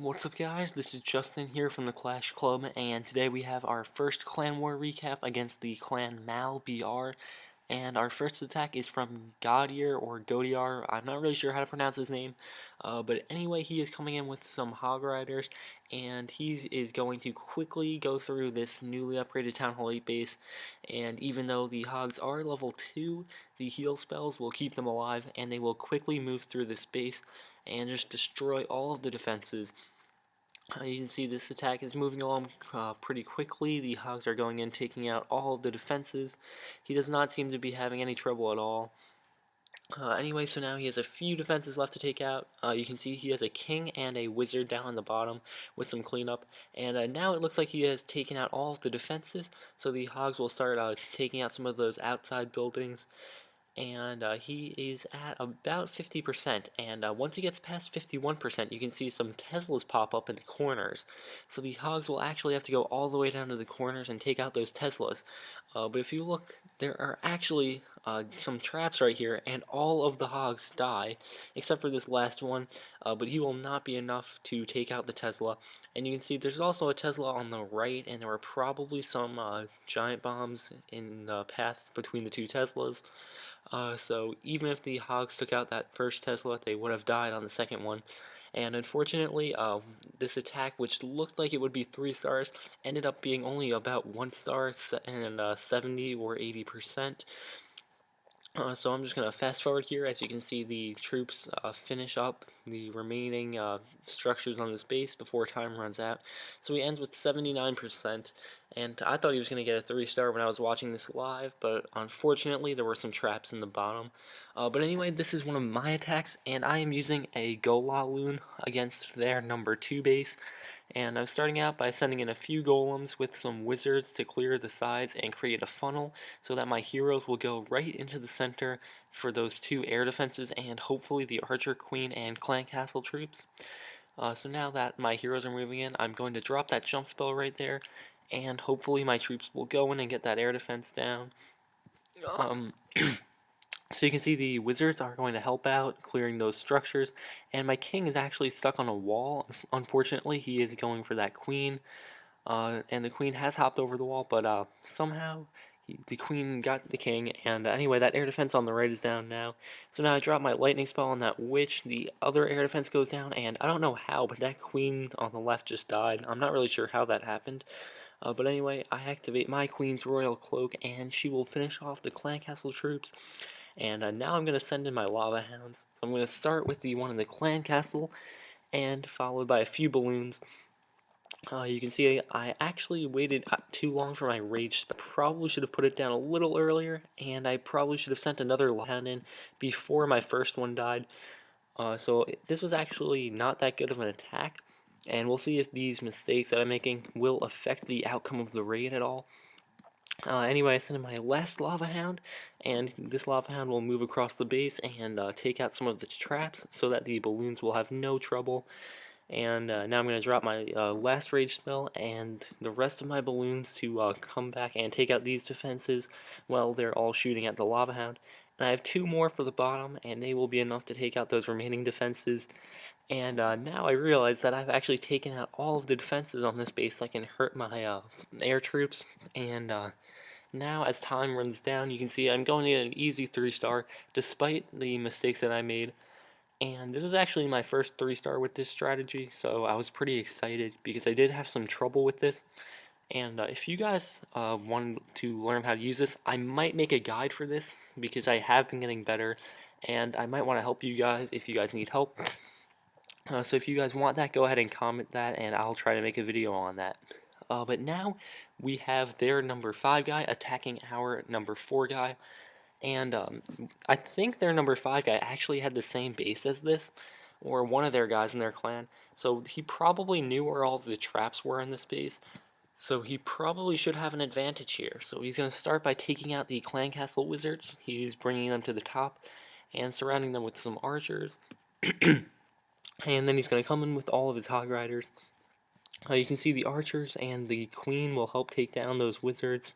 What's up guys, this is Justin here from the Clash Club, and today we have our first clan war recap against the clan Mal BR, and our first attack is from Gaudier or Godiar. I'm not really sure how to pronounce his name, but anyway, he is coming in with some Hog Riders, and he is going to quickly go through this newly upgraded Town Hall 8 base, and even though the Hogs are level 2, the heal spells will keep them alive, and they will quickly move through this base and just destroy all of the defenses. You can see this attack is moving along pretty quickly. The Hogs are going in, taking out all of the defenses. He does not seem to be having any trouble at all. Anyway, so now he has a few defenses left to take out. You can see he has a king and a wizard down on the bottom with some cleanup. And now it looks like he has taken out all of the defenses. So the Hogs will start taking out some of those outside buildings, and he is at about 50%, and once he gets past 51% you can see some Teslas pop up in the corners, so the Hogs will actually have to go all the way down to the corners and take out those Teslas. But if you look, there are actually some traps right here, and all of the Hogs die except for this last one, but he will not be enough to take out the Tesla. And you can see there's also a Tesla on the right, and there were probably some giant bombs in the path between the two Teslas. So even if the Hogs took out that first Tesla, they would have died on the second one. And unfortunately, this attack, which looked like it would be 3 stars, ended up being only about 1 star and 70 or 80%. So I'm just going to fast forward here. As you can see, the troops finish up the remaining structures on this base before time runs out. So he ends with 79%, and I thought he was going to get a 3 star when I was watching this live, but unfortunately there were some traps in the bottom. But anyway, this is one of my attacks, and I am using a Golaloon against their number 2 base. And I'm starting out by sending in a few golems with some wizards to clear the sides and create a funnel so that my heroes will go right into the center for those 2 air defenses and hopefully the archer queen and clan castle troops. So now that my heroes are moving in, I'm going to drop that jump spell right there, and hopefully my troops will go in and get that air defense down. So you can see the wizards are going to help out clearing those structures, and my king is actually stuck on a wall. Unfortunately, he is going for that queen, and the queen has hopped over the wall, but somehow the queen got the king, and anyway, that air defense on the right is down now. So now I drop my lightning spell on that witch, the other air defense goes down, and I don't know how, but that queen on the left just died. I'm not really sure how that happened. But anyway, I activate my queen's royal cloak, and she will finish off the clan castle troops. And now I'm going to send in my lava hounds. So I'm going to start with the one in the clan castle, and followed by a few balloons. You can see I actually waited too long for my rage. I probably should have put it down a little earlier, and I probably should have sent another lava hound in before my first one died. So this was actually not that good of an attack, and we'll see if these mistakes that I'm making will affect the outcome of the raid at all. Anyway, I sent in my last Lava Hound, and this Lava Hound will move across the base and take out some of the traps so that the balloons will have no trouble. And now I'm going to drop my last rage spell and the rest of my balloons to come back and take out these defenses while they're all shooting at the Lava Hound. And I have 2 more for the bottom, and they will be enough to take out those remaining defenses. And now I realize that I've actually taken out all of the defenses on this base that can hurt my air troops. And now, as time runs down, you can see I'm going to get an easy 3 star despite the mistakes that I made. And this was actually my first 3 star with this strategy, so I was pretty excited because I did have some trouble with this. And if you guys want to learn how to use this, I might make a guide for this because I have been getting better, and I might want to help you guys if you guys need help. So if you guys want that, go ahead and comment that, and I'll try to make a video on that. But now we have their number 5 guy attacking our number 4 guy. And I think their number 5 guy actually had the same base as this, or one of their guys in their clan. So he probably knew where all of the traps were in this base. So he probably should have an advantage here. So he's going to start by taking out the clan castle wizards. He's bringing them to the top and surrounding them with some archers. And then he's going to come in with all of his hog riders. You can see the archers and the queen will help take down those wizards.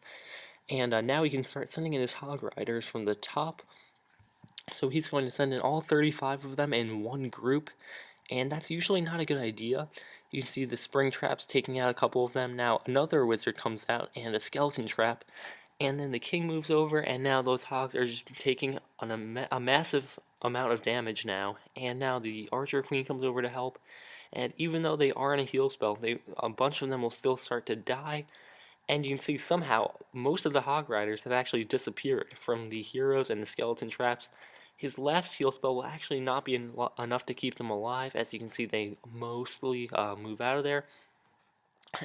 And now he can start sending in his hog riders from the top. So he's going to send in all 35 of them in one group. and that's usually not a good idea. You can see the spring traps taking out a couple of them. Now another wizard comes out and a skeleton trap, and then the king moves over, and now those hogs are just taking a massive amount of damage now. And now the archer queen comes over to help, and even though they are in a heal spell, a bunch of them will still start to die. And you can see somehow most of the Hog Riders have actually disappeared from the heroes and the skeleton traps. His last heal spell will actually not be enough to keep them alive. As you can see, they mostly move out of there.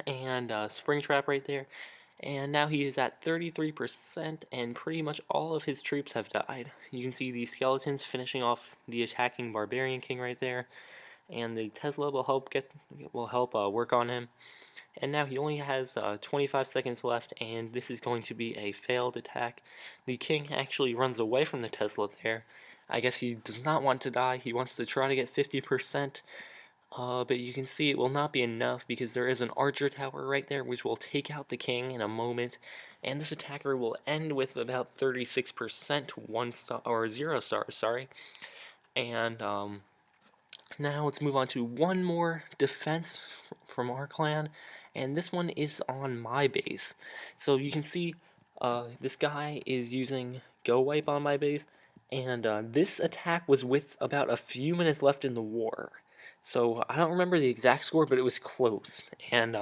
And Spring Trap right there. And now he is at 33%, and pretty much all of his troops have died. You can see the skeletons finishing off the attacking Barbarian King right there, and the Tesla will help work on him. And now he only has 25 seconds left, and this is going to be a failed attack. The king actually runs away from the Tesla there. I guess he does not want to die. He wants to try to get 50%, but you can see it will not be enough because there is an archer tower right there which will take out the king in a moment. And this attacker will end with about 36% 1 star or 0 stars, sorry. And now let's move on to one more defense from our clan, and this one is on my base. So you can see this guy is using Go Wipe on my base, and this attack was with about a few minutes left in the war. So I don't remember the exact score, but it was close. And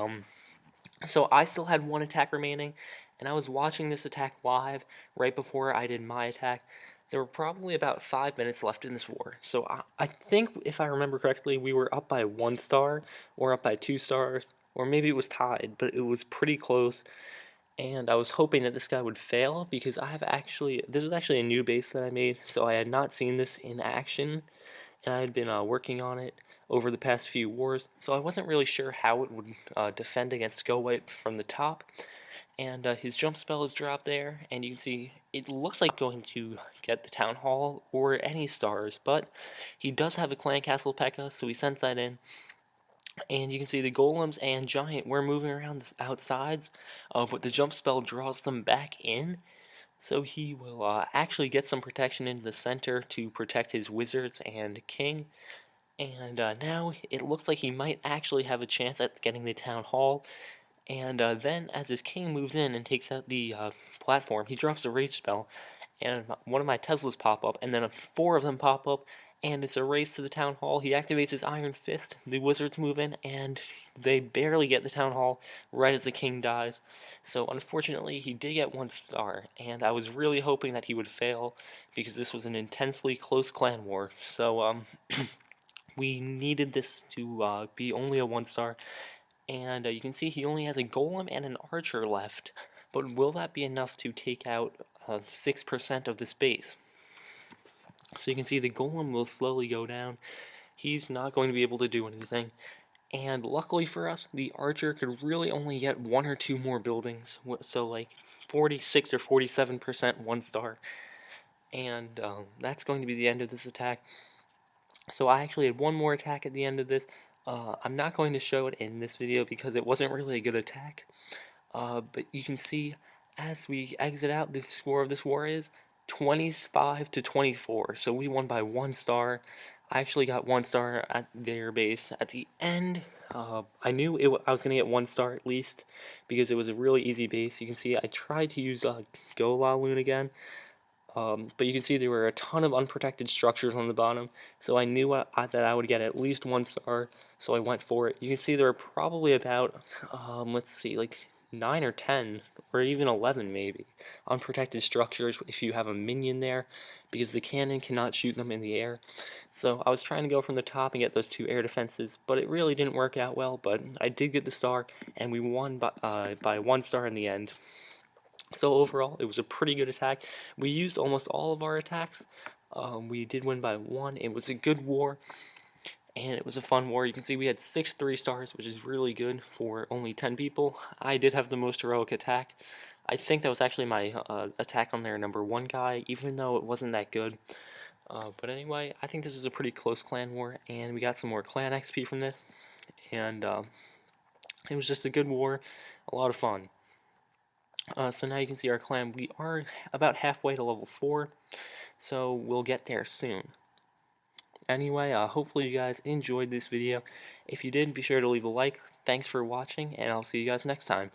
so I still had one attack remaining, and I was watching this attack live right before I did my attack. There were probably about 5 minutes left in this war. So I think, if I remember correctly, we were up by 1 star, or up by 2 stars, or maybe it was tied, but it was pretty close. And I was hoping that this guy would fail, because this was actually a new base that I made, so I had not seen this in action, and I had been working on it over the past few wars, so I wasn't really sure how it would defend against Go Wipe from the top. And his jump spell is dropped there, and you can see it looks like going to get the Town Hall or any stars, but he does have a Clan Castle P.E.K.K.A, so he sends that in. And you can see the golems and giant were moving around the outsides, but the jump spell draws them back in. So he will actually get some protection into the center to protect his wizards and king. And now it looks like he might actually have a chance at getting the Town Hall. And then, as his king moves in and takes out the platform, he drops a rage spell, and one of my Teslas pop up, and then 4 of them pop up, and it's a race to the town hall. He activates his Iron Fist, the wizards move in, and they barely get the town hall right as the king dies. So unfortunately, he did get 1 star, and I was really hoping that he would fail, because this was an intensely close clan war. So we needed this to be only a 1 star. And you can see he only has a golem and an archer left. But will that be enough to take out 6% of the space? So you can see the golem will slowly go down. He's not going to be able to do anything. And luckily for us, the archer could really only get 1 or 2 more buildings. So like 46 or 47% 1 star. And that's going to be the end of this attack. So I actually had 1 more attack at the end of this. I'm not going to show it in this video because it wasn't really a good attack. But you can see as we exit out, the score of this war is 25 to 24. So we won by 1 star. I actually got 1 star at their base. At the end, I knew I was going to get 1 star at least because it was a really easy base. You can see I tried to use Go La Loon again. But you can see there were a ton of unprotected structures on the bottom, so I knew that I would get at least 1 star, so I went for it. You can see there are probably about, let's see, like 9 or 10, or even 11 maybe, unprotected structures if you have a minion there, because the cannon cannot shoot them in the air. So I was trying to go from the top and get those 2 air defenses, but it really didn't work out well, but I did get the star, and we won by 1 star in the end. So overall, it was a pretty good attack. We used almost all of our attacks. We did win by 1. It was a good war, and it was a fun war. You can see we had 6 3-stars, which is really good for only 10 people. I did have the most heroic attack. I think that was actually my attack on their number 1 guy, even though it wasn't that good. But anyway, I think this was a pretty close clan war, and we got some more clan XP from this. And it was just a good war, a lot of fun. So now you can see our clan. We are about halfway to level 4, so we'll get there soon. anyway, hopefully you guys enjoyed this video. If you did, be sure to leave a like. Thanks for watching, and I'll see you guys next time.